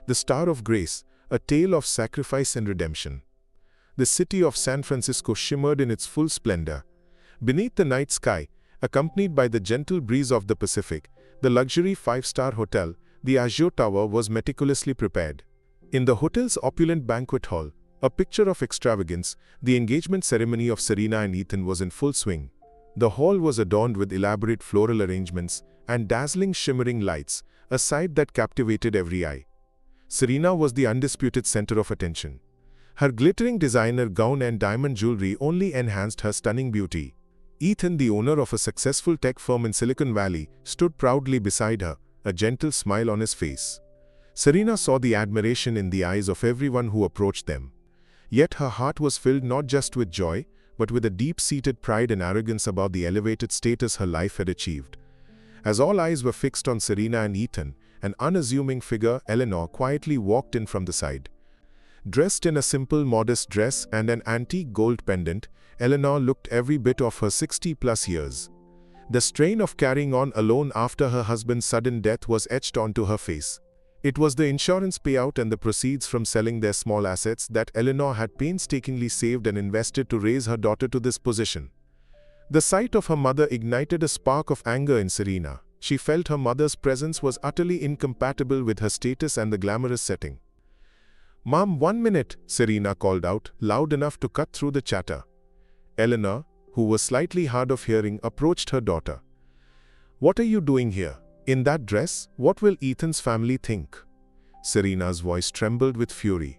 The Star of Grace, a tale of sacrifice and redemption. The city of San Francisco shimmered in its full splendor. Beneath the night sky, accompanied by the gentle breeze of the Pacific, the luxury five-star hotel, the Azure Tower, was meticulously prepared. In the hotel's opulent banquet hall, a picture of extravagance, the engagement ceremony of Serena and Ethan was in full swing. The hall was adorned with elaborate floral arrangements and dazzling shimmering lights, a sight that captivated every eye. Serena was the undisputed center of attention. Her glittering designer gown and diamond jewelry only enhanced her stunning beauty. Ethan, the owner of a successful tech firm in Silicon Valley, stood proudly beside her, a gentle smile on his face. Serena saw the admiration in the eyes of everyone who approached them. Yet her heart was filled not just with joy, but with a deep-seated pride and arrogance about the elevated status her life had achieved. As all eyes were fixed on Serena and Ethan, an unassuming figure, Eleanor, quietly walked in from the side. Dressed in a simple, modest dress and an antique gold pendant, Eleanor looked every bit of her 60-plus years. The strain of carrying on alone after her husband's sudden death was etched onto her face. It was the insurance payout and the proceeds from selling their small assets that Eleanor had painstakingly saved and invested to raise her daughter to this position. The sight of her mother ignited a spark of anger in Serena. She felt her mother's presence was utterly incompatible with her status and the glamorous setting. "Mom, 1 minute," Serena called out, loud enough to cut through the chatter. Eleanor, who was slightly hard of hearing, approached her daughter. "What are you doing here? In that dress? What will Ethan's family think?" Serena's voice trembled with fury.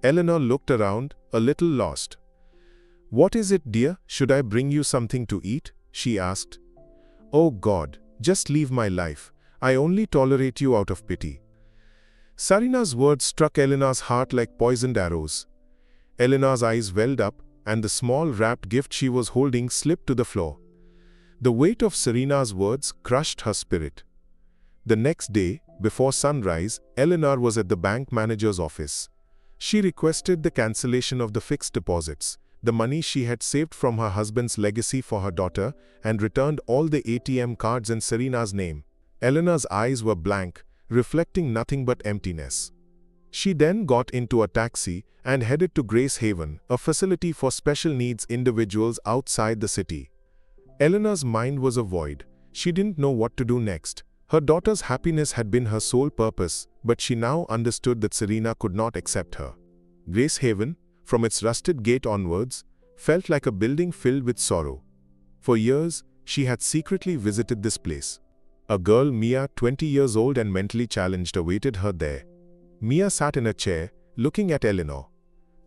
Eleanor looked around, a little lost. "What is it, dear? Should I bring you something to eat?" she asked. "Oh God, just leave my life. I only tolerate you out of pity." Serena's words struck Eleanor's heart like poisoned arrows. Eleanor's eyes welled up, and the small wrapped gift she was holding slipped to the floor. The weight of Serena's words crushed her spirit. The next day, before sunrise, Eleanor was at the bank manager's office. She requested the cancellation of the fixed deposits, the money she had saved from her husband's legacy for her daughter, and returned all the ATM cards in Serena's name. Eleanor's eyes were blank, reflecting nothing but emptiness. She then got into a taxi and headed to Grace Haven, a facility for special needs individuals outside the city. Eleanor's mind was a void. She didn't know what to do next. Her daughter's happiness had been her sole purpose, but she now understood that Serena could not accept her. Grace Haven, from its rusted gate onwards, felt like a building filled with sorrow. For years, she had secretly visited this place. A girl, Mia, 20 years old and mentally challenged, awaited her there. Mia sat in a chair, looking at Eleanor.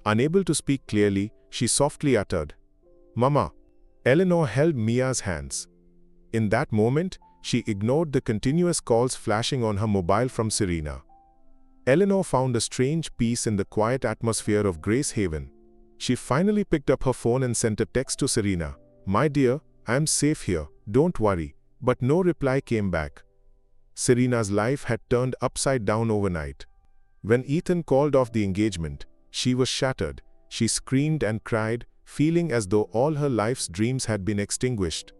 Unable to speak clearly, she softly uttered, "Mama." Eleanor held Mia's hands. In that moment, she ignored the continuous calls flashing on her mobile from Serena. Eleanor found a strange peace in the quiet atmosphere of Grace Haven. She finally picked up her phone and sent a text to Serena. "My dear, I'm safe here, don't worry." But no reply came back. Serena's life had turned upside down overnight. When Ethan called off the engagement, she was shattered. She screamed and cried, feeling as though all her life's dreams had been extinguished.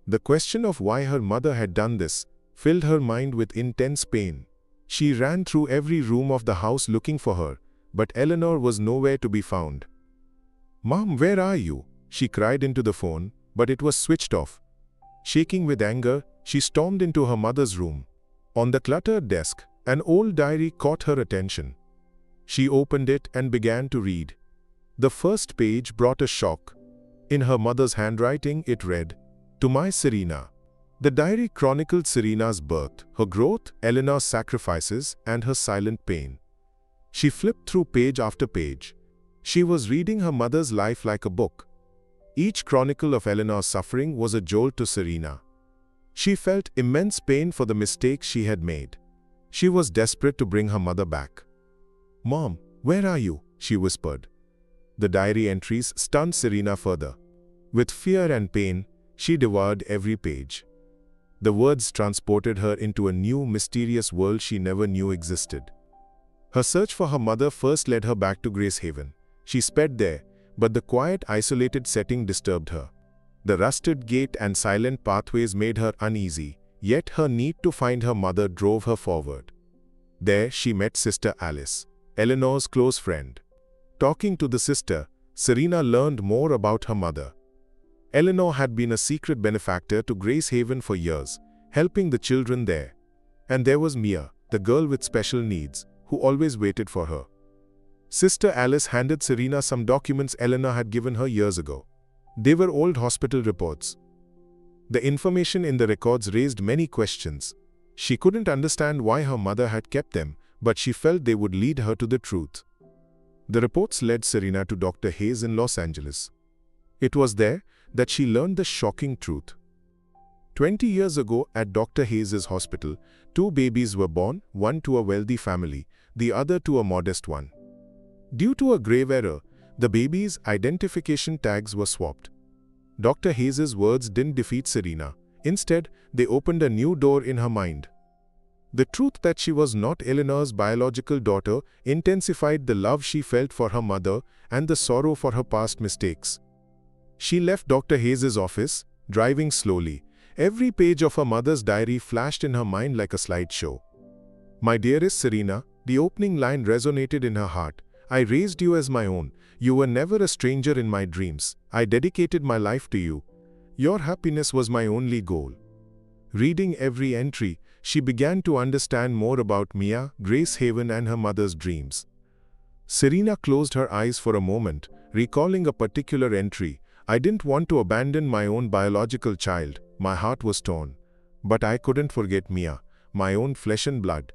The question of why her mother had done this filled her mind with intense pain. She ran through every room of the house looking for her, but Eleanor was nowhere to be found. "Mom, where are you?" she cried into the phone, but it was switched off. Shaking with anger, she stormed into her mother's room. On the cluttered desk, an old diary caught her attention. She opened it and began to read. The first page brought a shock. In her mother's handwriting, it read, "To my Serena." The diary chronicled Serena's birth, her growth, Eleanor's sacrifices, and her silent pain. She flipped through page after page. She was reading her mother's life like a book. Each chronicle of Eleanor's suffering was a jolt to Serena. She felt immense pain for the mistakes she had made. She was desperate to bring her mother back. "Mom, where are you?" she whispered. The diary entries stunned Serena further. With fear and pain, she devoured every page. The words transported her into a new, mysterious world she never knew existed. Her search for her mother first led her back to Grace Haven. She sped there, but the quiet, isolated setting disturbed her. The rusted gate and silent pathways made her uneasy, yet her need to find her mother drove her forward. There she met Sister Alice, Eleanor's close friend. Talking to the sister, Serena learned more about her mother. Eleanor had been a secret benefactor to Grace Haven for years, helping the children there. And there was Mia, the girl with special needs, who always waited for her. Sister Alice handed Serena some documents Eleanor had given her years ago. They were old hospital reports. The information in the records raised many questions. She couldn't understand why her mother had kept them, but she felt they would lead her to the truth. The reports led Serena to Dr. Hayes in Los Angeles. It was there that she learned the shocking truth. 20 years ago at Dr. Hayes' hospital, 2 babies were born, one to a wealthy family, the other to a modest one. Due to a grave error, the babies' identification tags were swapped. Dr. Hayes' words didn't defeat Serena. Instead, they opened a new door in her mind. The truth that she was not Eleanor's biological daughter intensified the love she felt for her mother and the sorrow for her past mistakes. She left Dr. Hayes' office, driving slowly. Every page of her mother's diary flashed in her mind like a slideshow. "My dearest Serena," the opening line resonated in her heart. "I raised you as my own. You were never a stranger in my dreams. I dedicated my life to you. Your happiness was my only goal." Reading every entry, she began to understand more about Mia, Grace Haven, and her mother's dreams. Serena closed her eyes for a moment, recalling a particular entry. "I didn't want to abandon my own biological child. My heart was torn. But I couldn't forget Mia, my own flesh and blood.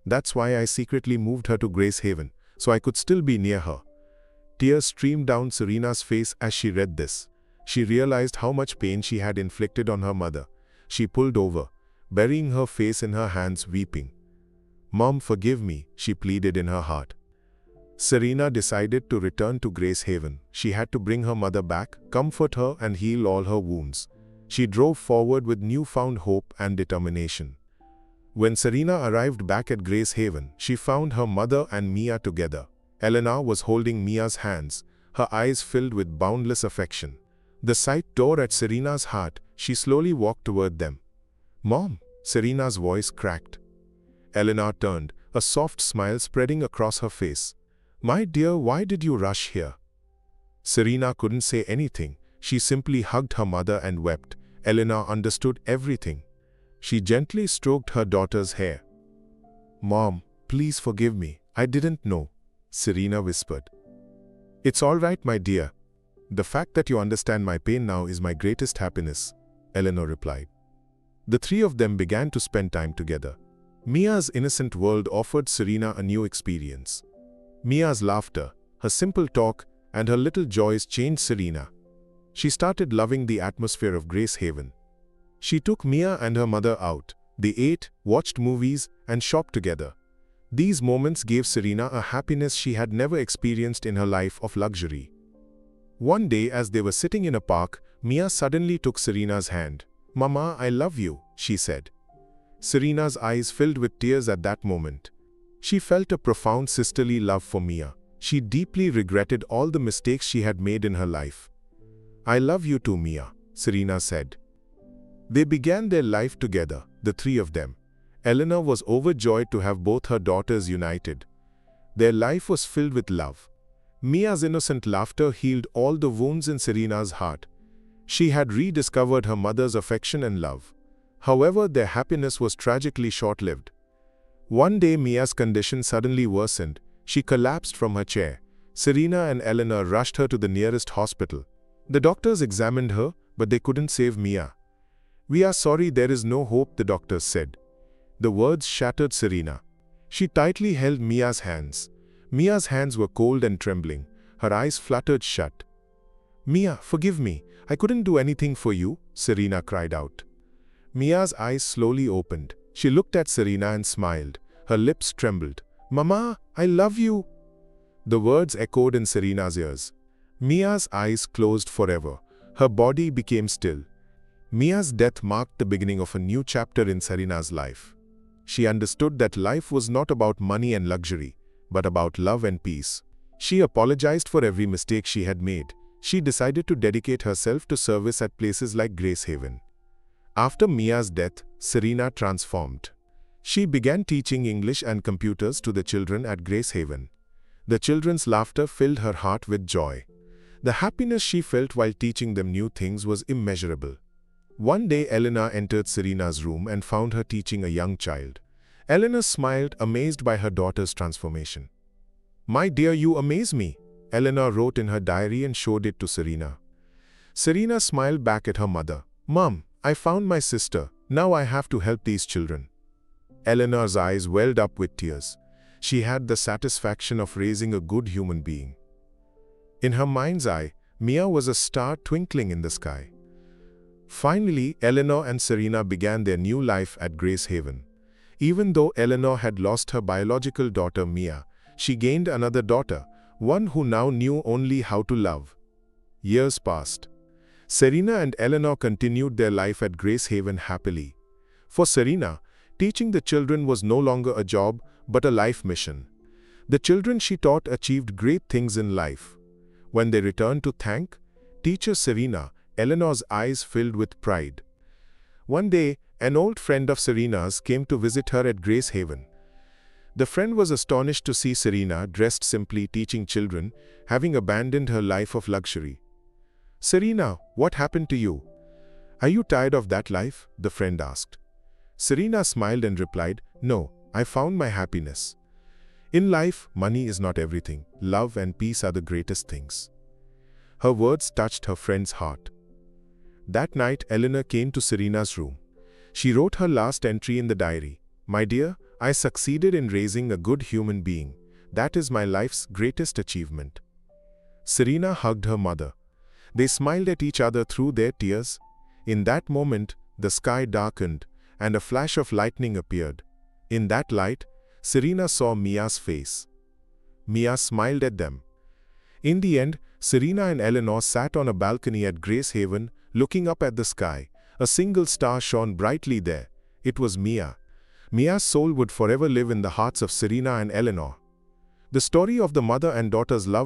That's why I secretly moved her to Grace Haven, so I could still be near her." Tears streamed down Serena's face as she read this. She realized how much pain she had inflicted on her mother. She pulled over, burying her face in her hands, weeping. "Mom, forgive me," she pleaded in her heart. Serena decided to return to Grace Haven. She had to bring her mother back, comfort her, and heal all her wounds. She drove forward with newfound hope and determination. When Serena arrived back at Grace Haven, she found her mother and Mia together. Eleanor was holding Mia's hands, her eyes filled with boundless affection. The sight tore at Serena's heart. She slowly walked toward them. "Mom," Serena's voice cracked. Eleanor turned, a soft smile spreading across her face. "My dear, why did you rush here?" Serena couldn't say anything. She simply hugged her mother and wept. Eleanor understood everything. She gently stroked her daughter's hair. "Mom, please forgive me. I didn't know," Serena whispered. "It's all right, my dear. The fact that you understand my pain now is my greatest happiness," Eleanor replied. The three of them began to spend time together. Mia's innocent world offered Serena a new experience. Mia's laughter, her simple talk, and her little joys changed Serena. She started loving the atmosphere of Grace Haven. She took Mia and her mother out. They ate, watched movies, and shopped together. These moments gave Serena a happiness she had never experienced in her life of luxury. One day, as they were sitting in a park, Mia suddenly took Serena's hand. "Mama, I love you," she said. Serena's eyes filled with tears at that moment. She felt a profound sisterly love for Mia. She deeply regretted all the mistakes she had made in her life. "I love you too, Mia," Serena said. They began their life together, the three of them. Eleanor was overjoyed to have both her daughters united. Their life was filled with love. Mia's innocent laughter healed all the wounds in Serena's heart. She had rediscovered her mother's affection and love. However, their happiness was tragically short-lived. One day, Mia's condition suddenly worsened. She collapsed from her chair. Serena and Eleanor rushed her to the nearest hospital. The doctors examined her, but they couldn't save Mia. "We are sorry, there is no hope," the doctors said. The words shattered Serena. She tightly held Mia's hands. Mia's hands were cold and trembling. Her eyes fluttered shut. "Mia, forgive me. I couldn't do anything for you," Serena cried out. Mia's eyes slowly opened. She looked at Serena and smiled. Her lips trembled. "Mama, I love you." The words echoed in Serena's ears. Mia's eyes closed forever. Her body became still. Mia's death marked the beginning of a new chapter in Serena's life. She understood that life was not about money and luxury, but about love and peace. She apologized for every mistake she had made. She decided to dedicate herself to service at places like Grace Haven. After Mia's death, Serena transformed. She began teaching English and computers to the children at Grace Haven. The children's laughter filled her heart with joy. The happiness she felt while teaching them new things was immeasurable. One day Elena entered Serena's room and found her teaching a young child. Elena smiled, amazed by her daughter's transformation. "My dear, you amaze me," Elena wrote in her diary and showed it to Serena. Serena smiled back at her mother. "Mom, I found my sister. Now I have to help these children." Eleanor's eyes welled up with tears. She had the satisfaction of raising a good human being. In her mind's eye, Mia was a star twinkling in the sky. Finally, Eleanor and Serena began their new life at Grace Haven. Even though Eleanor had lost her biological daughter Mia, she gained another daughter, one who now knew only how to love. Years passed. Serena and Eleanor continued their life at Grace Haven happily. For Serena, teaching the children was no longer a job, but a life mission. The children she taught achieved great things in life. When they returned to thank teacher Serena, Eleanor's eyes filled with pride. One day, an old friend of Serena's came to visit her at Grace Haven. The friend was astonished to see Serena dressed simply teaching children, having abandoned her life of luxury. "Serena, what happened to you? Are you tired of that life?" the friend asked. Serena smiled and replied, "No, I found my happiness. In life, money is not everything. Love and peace are the greatest things." Her words touched her friend's heart. That night, Eleanor came to Serena's room. She wrote her last entry in the diary. "My dear, I succeeded in raising a good human being. That is my life's greatest achievement." Serena hugged her mother. They smiled at each other through their tears. In that moment, the sky darkened, and a flash of lightning appeared. In that light, Serena saw Mia's face. Mia smiled at them. In the end, Serena and Eleanor sat on a balcony at Grace Haven, looking up at the sky. A single star shone brightly there. It was Mia. Mia's soul would forever live in the hearts of Serena and Eleanor. The story of the mother and daughter's love